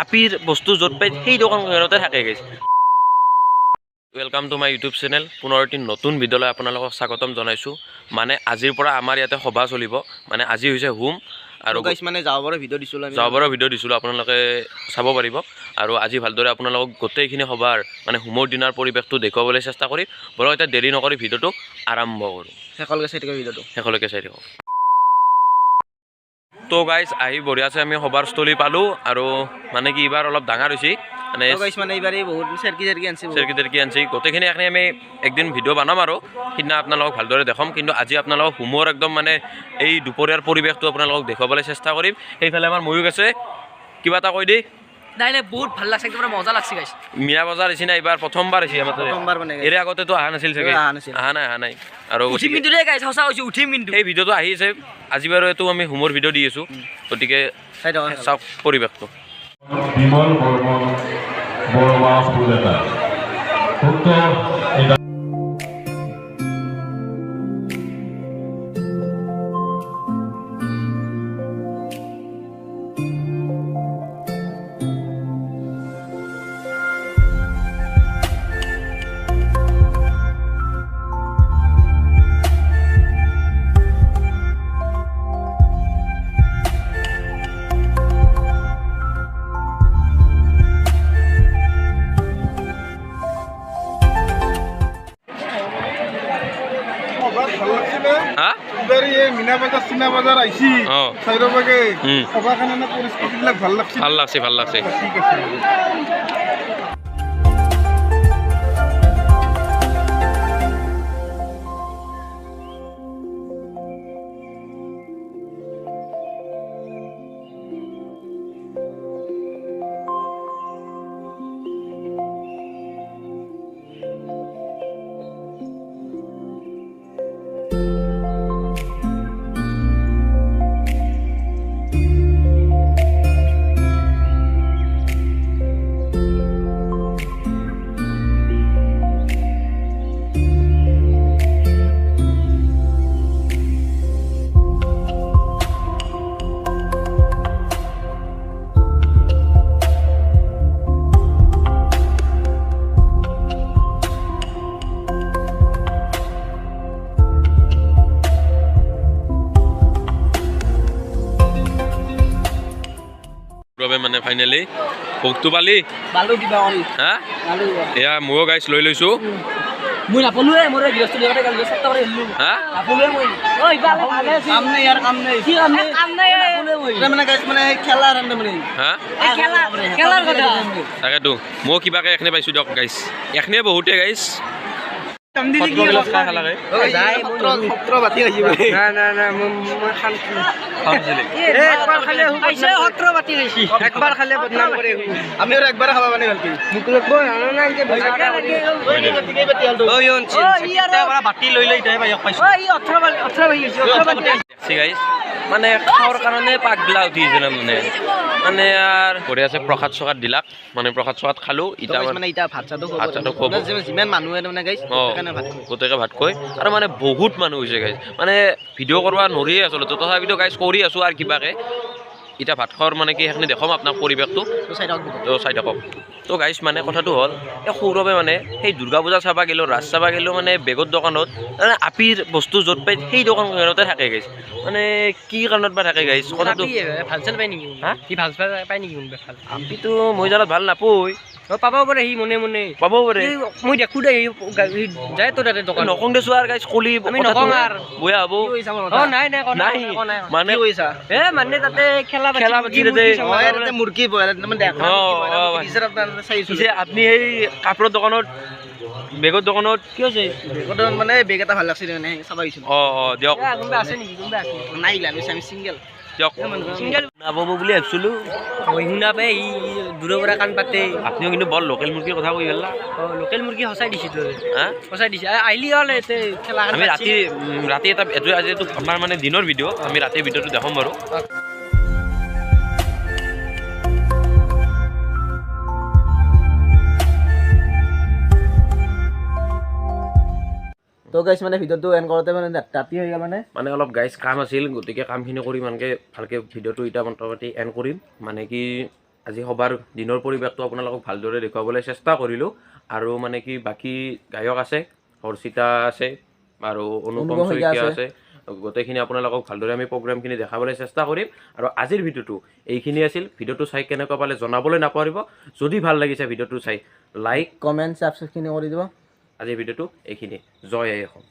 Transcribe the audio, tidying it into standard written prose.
আপিৰ বস্তু য'ত পাই সেই দোকানখনতে থাকে গৈছে। Welcome to my YouTube channel. পুনৰ এটি নতুন ভিডিঅ'লৈ আপোনালোকক স্বাগতম জনাইছোঁ। মানে আজিৰ পৰা আমাৰ ইয়াতে সভা চলিব। মানে আজি হৈছে হোম আৰু মানে যাবাৰৰ ভিডিঅ' দিছিলোঁ আপোনালোকে চাব পাৰিব। আৰু আজি ভালদৰে আপোনালোকক গোটেইখিনি সভাৰ মানে হোমৰ দিনাৰ পৰিৱেশটো দেখুৱাবলৈ চেষ্টা কৰিম। বৰক এতিয়া দেৰি নকৰি ভিডিঅ'টো আৰম্ভ কৰোঁ। শেষলৈকে চাই থাকক। তো গাইজ আহি বঢ়িয়াছে আমি সভাৰ স্থলী পালোঁ আৰু মানে কি এইবাৰ অলপ ডাঙৰ হৈছে মানে এইবাৰ বহুত চেৰকি আনছি গোটেইখিনি এখনি আমি একদিন ভিডিঅ' বনাম আৰু সিদিনা আপোনালোকক ভালদৰে দেখাম। কিন্তু আজি আপোনালোকক হোমৰ একদম মানে এই দুপৰীয়াৰ পৰিৱেশটো আপোনালোকক দেখুৱাবলৈ চেষ্টা কৰিম। সেইফালে আমাৰ ময়ূক আছে, কিবা এটা কৈ দি। নাই বহুত ভাল লাগছে, একদম মজা লাগছে গাইছ। মীনা বজাৰ হৈছে না এইবাৰ প্ৰথমবাৰ হৈছে আমাৰ এৰে আগতেতো অহা নাছিল চাগে, অহা নাই আৰু উঠিম কিন্তু দেই গাইছ, সঁচা কৈছোঁ উঠিম কিন্তু। এই ভিডিঅ'টো আহিছে আজি বাৰু এইটো আমি হোমৰ ভিডিঅ' দি আছোঁ, গতিকে চাওক পৰিৱেশটো। বিমল বৰ্মন বৰমা ফুল এটা মিনা বাজাৰ চিনা বাজাৰ আহিছি চাইৰবাগে সভাখানে পৰিস্থিতিবিলাক ভাল লাগছে। ঠিক আছে। মানে ফাইনেলি ভোগটো পালি হা এয়া ময়ো গাইছ লৈ লৈছোঁ। মই নাপালোৱে, মোৰ গৃহস্থ দেৱতে গাল সপ্তাহ কৰি আহিলোঁ। হা নাপালোৱে মই। ঐ ভালে ভালে আছে। কাম নাই কি কাম নাই? মানে গাইছ মানে খেলা ৰান্ধে মানে হা খেলাৰ কথা। তাকেতো মই কিবাকে এখনে পাইছোঁ দিয়ক গাইছ, এখনে বহুতে গাইছ। না মই একবাৰ খালে সত্ৰ বাতি খাইছি, একবাৰ খালে বদনাম কৰে। আমি আৰু একবাৰ খাবা মানে ভালকে মোক লগব জানো না যে বাতি লৈ ইটাই পাই পাইছো। ই 18 বাতি গাইছ মানে খাওয়ার কারণে পাগলা উঠিছে না মানে আর পড়ে আছে প্রসাদ চকাত দিলাক মানে প্রসাদ চকাত খালো ইটা মানে ইটা ভাত চাটো খুব যিমান মানুহে মানে গাইছ গোটেইকে ভাত খুৱাই আৰু মানে বহুত মানুহ হৈছে গাইছ মানে ভিডিঅ' কৰিব নোৱাৰিয়ে আচলতে তথাপিতো গাইছ কৰি আছো আৰু কিবাকে ইটা ভাত খোৱাৰ মানে কি সেইখিনি দেখাম আপোনাক পৰিৱেশটো চাই থাকক। তো গাইছ মানে কথাটো হ'ল এই সৌৰভে মানে সেই দুৰ্গা পূজা চাবা গেলোঁ, ৰাস চাবা গেলোঁ মানে বেগৰ দোকানত মানে আপিৰ বস্তু য'ত পাই সেই দোকানখনতে থাকে গাইছ। মানে কি কাৰণত বা থাকে গাইছ কথাটো ভাল চাল পাই নেকি? হা কি ভাল পাই নেকি? আপিটো মই জানাত ভাল নাপায়। পাব পাৰে সি মনে মনে পাব পাৰে, মই দেখো দে যায় তো তাতে দোকান নকং দেছো আৰু গাইছ কলি আমি নকং আৰু বয়া হ'ব। নাই মানে মানে তাতে খেলা পাতি মুৰ্গী আপুনি সেই কাপোৰৰ দোকানত বেগৰ দোকানত কি হৈছে মানে বেগ এটা ভাল লাগছে মানে চাবা গৈছো। দিয়ক আছে নেকি? কোনোবা আছে নাই আমি চিংগেল দিয়ক নাপাব বুলি ভাবিছিলোঁ। শুনা পাই ই দূৰৰ পৰা কাণ পাতে। আপুনিও কিন্তু বৰ লোকেল মুৰ্গীৰ কথা কৈ গ'লা। লোকেল মুৰ্গী সঁচাই দিছিল হা সঁচাই দিছে আহিলি হ'ল এতে খেলা আমি ৰাতি এটা আজিতো আমাৰ মানে দিনৰ ভিডিঅ' আমি ৰাতিৰ ভিডিঅ'টো দেখাম বাৰু। তো গাইছ মানে ভিডিঅ'টো এণ্ড কৰোঁতে মানে ৰাতি হৈ গ'ল মানে অলপ গাইজ কাম আছিল, গতিকে কামখিনি কৰি ইমানকৈ ভালকৈ ভিডিঅ'টো এতিয়া মোটামুটি এণ্ড কৰিম। মানে কি আজি সবাৰ দিনৰ পৰিৱেশটো আপোনালোকক ভালদৰে দেখুৱাবলৈ চেষ্টা কৰিলোঁ। আৰু মানে কি বাকী গায়ক আছে, হৰ্ষিতা আছে আৰু অনুপম শইকীয়া আছে, গোটেইখিনি আপোনালোকক ভালদৰে আমি প্ৰগ্ৰামখিনি দেখাবলৈ চেষ্টা কৰিম। আৰু আজিৰ ভিডিঅ'টো এইখিনি আছিল। ভিডিঅ'টো চাই কেনেকুৱা পালে জনাবলৈ নাপাহৰিব। যদি ভাল লাগিছে ভিডিঅ'টো চাই লাইক কমেণ্ট ছাবস্ক্ৰাইবখিনি কৰি দিব। আজিৰ ভিডিঅ'টো এইখিনি। জয় আই অসম।